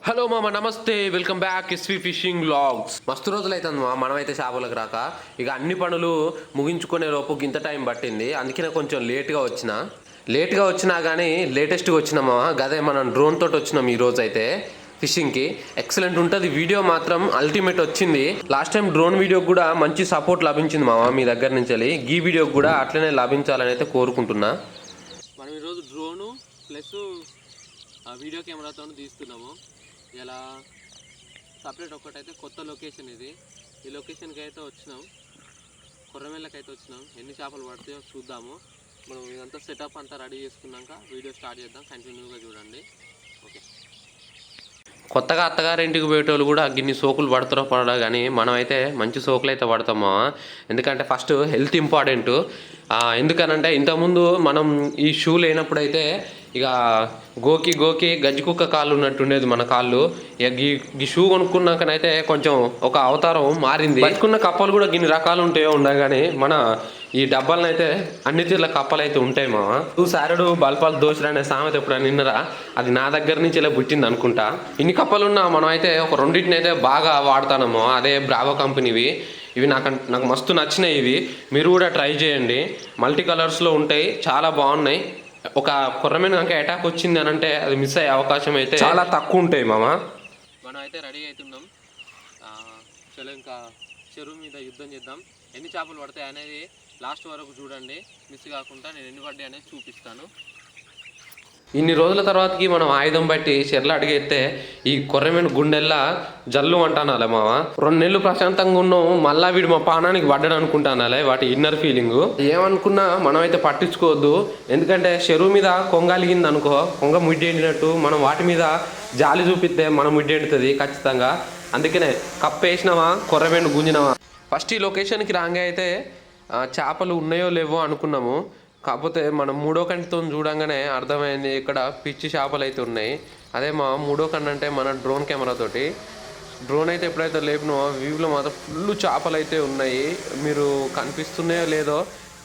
Hello మామ, నమస్తే. Welcome back SV fishing vlogs. మస్తు రోజులు అవుతుంది మా మనమైతే చేపలకు రాక. ఇక అన్ని పనులు ముగించుకునే లోపు ఇంత టైం పట్టింది. అందుకే నేను కొంచెం లేట్గా వచ్చినా కానీ లేటెస్ట్గా వచ్చినామా. గదే మనం డ్రోన్ తోటి వచ్చినాం ఈ రోజు అయితే ఫిషింగ్కి. ఎక్సలెంట్ ఉంటుంది. వీడియో మాత్రం అల్టిమేట్ వచ్చింది. లాస్ట్ టైం డ్రోన్ వీడియోకి కూడా మంచి సపోర్ట్ లభించింది మామ మీ దగ్గర నుంచి. ఈ వీడియోకి కూడా అట్లనే లభించాలని అయితే కోరుకుంటున్నా. మనం ఈరోజు డ్రోను ప్లస్ వీడియో కెమెరాతో తీస్తున్నాము. ఇలా సపరేట్ ఒక్కటైతే కొత్త లొకేషన్ ఇది. ఈ లొకేషన్కి అయితే వచ్చినాం, కొర్రమెల్లకి అయితే వచ్చినాం. ఎన్ని చేపలు పడతాయో చూద్దాము. మనం ఇదంతా సెటప్ అంతా రెడీ చేసుకున్నాక వీడియో స్టార్ట్ చేద్దాం. కంటిన్యూగా చూడండి. ఓకే. కొత్తగా అత్తగారింటికి పోయేటోళ్ళు కూడా గిన్ని సోకులు పడతారో పడడా కానీ మనం అయితే మంచి సోకులు అయితే పడతామా. ఎందుకంటే ఫస్ట్ హెల్త్ ఇంపార్టెంట్. ఎందుకనంటే ఇంతకుముందు మనం ఈ షూ లేనప్పుడైతే ఇక గోకి గజ్జి కుక్క కాళ్ళు ఉన్నట్టుండేది మన కాళ్ళు. ఇక ఈ షూ కొనుక్కున్నాకనైతే కొంచెం ఒక అవతారం మారింది. బతుకున్న కప్పలు కూడా గిన్ని రకాలు ఉంటాయో ఉండవు కానీ మన ఈ డబ్బాలను అయితే అన్ని తీర్ల కప్పలు అయితే ఉంటాయి మామ. సారుడు బల్పాలు దోశలు అనే సామెత ఎప్పుడైనా నిన్నరా, అది నా దగ్గర నుంచి ఇలా పుట్టింది అనుకుంటా. ఇన్ని కప్పలున్నా మనం అయితే ఒక రెండింటిని అయితే బాగా వాడతానము. అదే బ్రావో కంపెనీవి. ఇవి నాకు మస్తు నచ్చినాయి. ఇవి మీరు కూడా ట్రై చేయండి. మల్టీ కలర్స్లో ఉంటాయి, చాలా బాగున్నాయి. ఒక కొర్రమైన కనుక అటాక్ వచ్చింది అని అంటే అది మిస్ అయ్యే అవకాశం అయితే చాలా తక్కువ ఉంటాయి మామ. మనం అయితే రెడీ అవుతున్నాం. చలో ఇంకా చెరువు మీద యుద్ధం చేద్దాం. ఎన్ని చేపలు పడతాయి అనేది లాస్ట్ వరకు చూడండి. మిస్ కాకుండా నేను ఎన్ని పడ్డాయి అనేది చూపిస్తాను. ఇన్ని రోజుల తర్వాతకి మనం ఆయుధం బట్టి చెర్ల అడిగేస్తే ఈ కొర్రమైన గుండెల్లా జల్లు అంటానాలే మామ. 2 నెలలు ప్రశాంతంగా ఉన్నాం, మళ్ళా వీడు మా పానానికి పడ్డాడు అనుకుంటానాలే. వాటి ఇన్నర్ ఫీలింగ్ ఏమనుకున్నా మనం అయితే పట్టించుకోవద్దు. ఎందుకంటే చెరువు మీద కొంగలిగింది అనుకో, కొంగ ముడ్డేండినట్టు మనం వాటి మీద జాలి చూపిస్తే మనం ముడ్డేండుతుంది ఖచ్చితంగా. అందుకనే కప్పేసినావా కొర్రమైన గుంజినావా. ఫస్ట్ ఈ లొకేషన్కి రాగా అయితే చేపలు ఉన్నాయో లేవో అనుకున్నాము. కాకపోతే మనం 3వ కంటితో చూడంగానే అర్థమైంది ఇక్కడ పిచ్చి చేపలు అయితే ఉన్నాయి. అదే మా 3వ కంటి అంటే మన డ్రోన్ కెమెరాతోటి. డ్రోన్ అయితే ఎప్పుడైతే లేపినో వ్యూలో మాత్రం ఫుల్ చేపలు అయితే ఉన్నాయి. మీరు కనిపిస్తున్నాయో లేదో,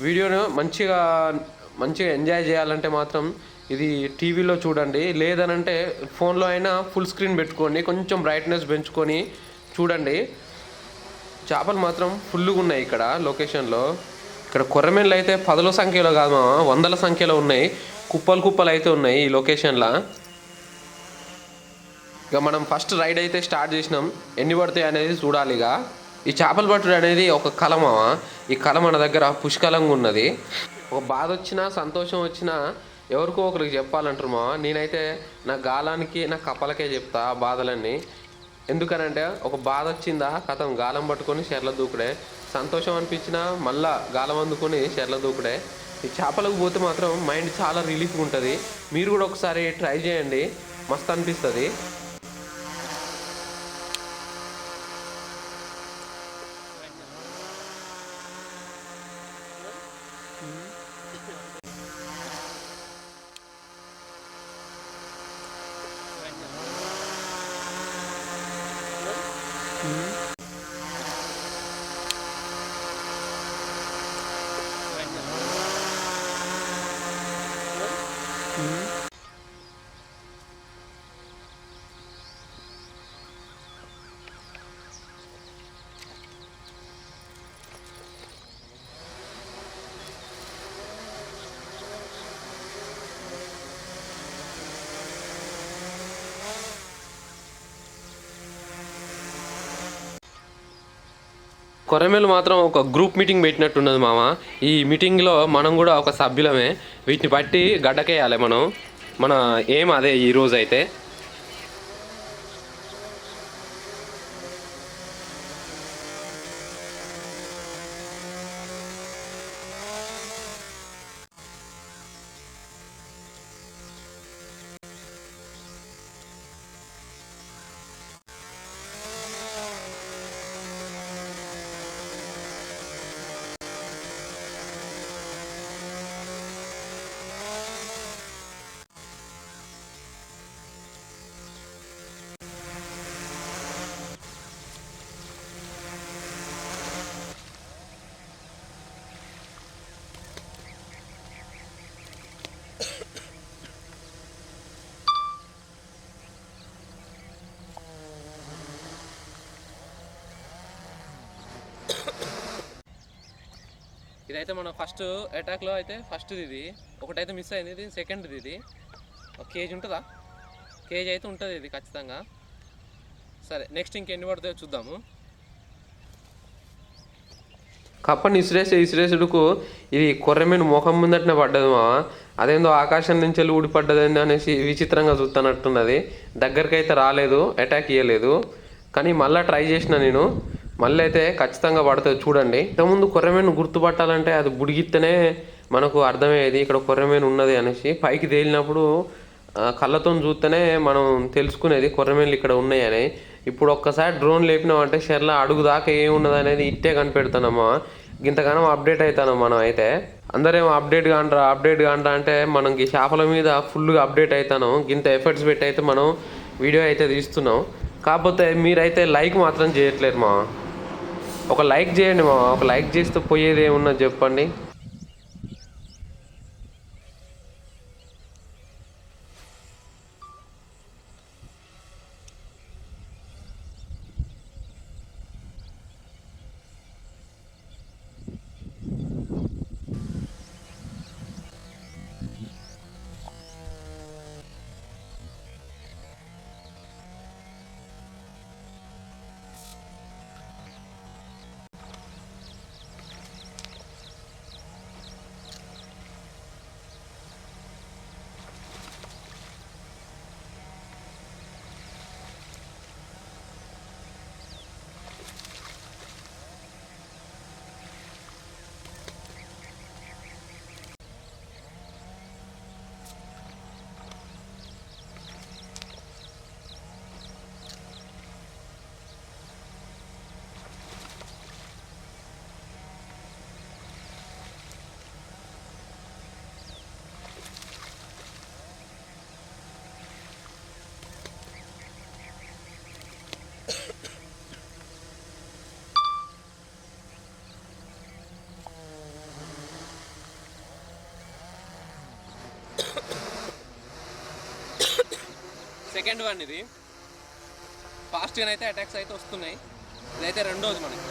వీడియోను మంచిగా ఎంజాయ్ చేయాలంటే మాత్రం ఇది టీవీలో చూడండి. లేదనంటే ఫోన్లో అయినా ఫుల్ స్క్రీన్ పెట్టుకోండి, కొంచెం బ్రైట్నెస్ పెంచుకొని చూడండి. చేపలు మాత్రం ఫుల్గా ఉన్నాయి ఇక్కడ లొకేషన్లో. ఇక్కడ కొర్రమేన్లు అయితే 10ల సంఖ్యలో కాదు మామ, 100ల సంఖ్యలో ఉన్నాయి. కుప్పలు అయితే ఉన్నాయి ఈ లొకేషన్లో. ఇక మనం ఫస్ట్ రైడ్ అయితే స్టార్ట్ చేసినాం. ఎన్ని పడతాయి అనేది చూడాలి. ఇక ఈ చేపలు పట్టుడు అనేది ఒక కళ మామ. ఈ కళ మన దగ్గర పుష్కలంగా ఉన్నది. ఒక బాధ వచ్చినా సంతోషం వచ్చినా ఎవరికో ఒకరికి చెప్పాలంటారు మామ. నేనైతే నా గాలానికి నా కప్పలకే చెప్తా ఆ బాధలన్నీ. ఎందుకనంటే ఒక బాధ వచ్చిందా కథం గాలం పట్టుకొని చెర్ల దూకుడే, సంతోషం అనిపించినా మళ్ళా గాలం అందుకొని చెర్ల దూకుడే. ఈ చేపలకు పోతే మాత్రం మైండ్ చాలా రిలీఫ్గా ఉంటుంది. మీరు కూడా ఒకసారి ట్రై చేయండి, మస్తు అనిపిస్తుంది. కొర్రమేలు మాత్రం ఒక గ్రూప్ మీటింగ్ పెట్టినట్టున్నది మామ. ఈ మీటింగ్లో మనం కూడా ఒక సభ్యులమే. వీటిని బట్టి గడ్డకేయాలి మనం. మన ఏం అదే ఈరోజు అయితే. ఇదైతే మన ఫస్ట్ అటాక్లో అయితే ఫస్ట్ది ఇది, ఒకటైతే మిస్ అయింది, ఇది సెకండ్ది. ఇది ఒక కేజీ ఉంటుందా, కేజీ అయితే ఉంటుంది ఇది ఖచ్చితంగా. సరే నెక్స్ట్ ఇంకెన్ని పడుతుందో చూద్దాము. కప్పని ఇసిరేసుడుకు ఇది కొర్రమీను ముఖం ముందటనే పడ్డది మావా. అదేందో ఆకాశం నుంచి వెళ్ళి ఊడిపడ్డదేందో అనేసి విచిత్రంగా చూస్తున్నట్టున్నది. దగ్గరికి అయితే రాలేదు, అటాక్ ఇవ్వలేదు. కానీ మళ్ళీ ట్రై చేసిన నేను, మళ్ళీ అయితే ఖచ్చితంగా పడుతుంది చూడండి. ఇంతకుముందు కొర్రమీను గుర్తుపట్టాలంటే అది బుడిగిత్తేనే మనకు అర్థమయ్యేది ఇక్కడ కొర్రమీను ఉన్నది అనేసి. పైకి తేలినప్పుడు కళ్ళతో చూస్తేనే మనం తెలుసుకునేది కొర్రమీన్లు ఇక్కడ ఉన్నాయని. ఇప్పుడు ఒక్కసారి డ్రోన్ లేపినామంటే షెర్లా అడుగు దాకా ఏమున్నది అనేది ఇట్టే కనిపెడుతున్నామా. ఇంతగానో అప్డేట్ అవుతాను మనం అయితే. అందరేమో అప్డేట్ కాండ్రా అంటే మనం ఈ చేపల మీద ఫుల్గా అప్డేట్ అవుతాను. ఇంత ఎఫర్ట్స్ పెట్టి అయితే మనం వీడియో అయితే తీస్తున్నాం. కాకపోతే మీరైతే లైక్ మాత్రం చేయట్లేదు మా. ఒక లైక్ చేయండి మా, ఒక లైక్ చేస్తే పోయేది ఏమున్నది చెప్పండి. సెకండ్ వన్ ఇది, ఫాస్ట్గా అయితే అటాక్స్ అయితే వస్తున్నాయి. ఇదైతే రెండోది మనకి.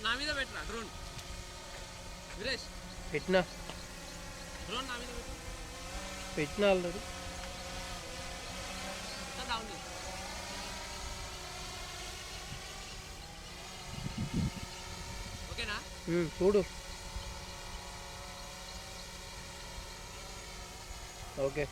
నా మీద పెట్టరా డ్రోన్ వీరేష్, పెట్టినా డ్రోన్ నా మీద పెట్టు. పెట్టినా ఆల్రెడీ. ఓకేనా? చూడు. ఓకే.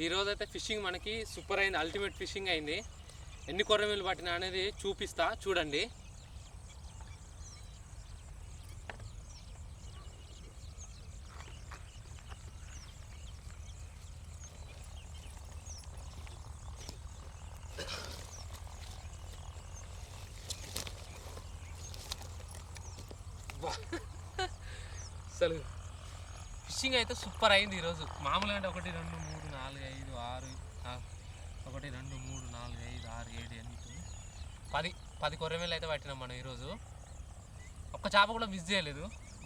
ఈరోజు అయితే ఫిషింగ్ మనకి సూపర్ అయింది, అల్టిమేట్ ఫిషింగ్ అయింది. ఎన్ని కొర్రమీలు పట్టినా అనేది చూపిస్తా చూడండి. అసలు ఫిషింగ్ అయితే సూపర్ అయింది ఈరోజు. మామూలుగా అంటే 1 2 3 4 5 6 1 2 3 4 5 6 7 8 10 కొర్రమీలు అయితే పట్టినాం మనం ఈరోజు. ఒక్క చేప కూడా మిస్ చేయలేదు.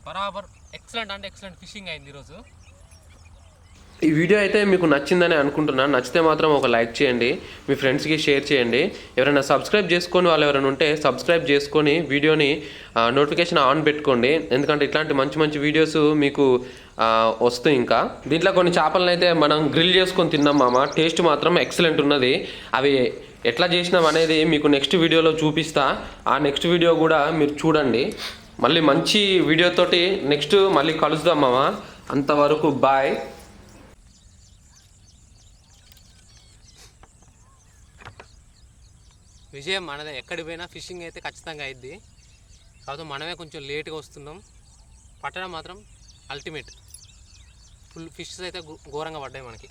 బరాబర్ ఎక్సలెంట్ అంటే ఎక్సలెంట్ ఫిషింగ్ అయింది ఈరోజు. ఈ వీడియో అయితే మీకు నచ్చిందని అనుకుంటున్నాను. నచ్చితే మాత్రం ఒక లైక్ చేయండి, మీ ఫ్రెండ్స్కి షేర్ చేయండి. ఎవరైనా సబ్స్క్రైబ్ చేసుకొని వాళ్ళు ఎవరైనా ఉంటే సబ్స్క్రైబ్ చేసుకొని వీడియోని నోటిఫికేషన్ ఆన్ పెట్టుకోండి. ఎందుకంటే ఇట్లాంటి మంచి మంచి వీడియోస్ మీకు వస్తాయి. ఇంకా దీంట్లో కొన్ని చేపలను అయితే మనం గ్రిల్ చేసుకొని తిన్నాం మామ. టేస్ట్ మాత్రం ఎక్సలెంట్ ఉన్నది. అవి ఎట్లా చేసినాం అనేది మీకు నెక్స్ట్ వీడియోలో చూపిస్తా. ఆ నెక్స్ట్ వీడియో కూడా మీరు చూడండి. మళ్ళీ మంచి వీడియోతోటి నెక్స్ట్ మళ్ళీ కలుద్దాం మామ. అంతవరకు బాయ్. విజయం మనదే. ఎక్కడికి పోయినా ఫిషింగ్ అయితే ఖచ్చితంగా అయింది. కాకపోతే మనమే కొంచెం లేట్గా వస్తున్నాం. పట్టడం మాత్రం అల్టిమేట్. ఫుల్ ఫిషెస్ అయితే ఘోరంగా పడ్డాయి మనకి.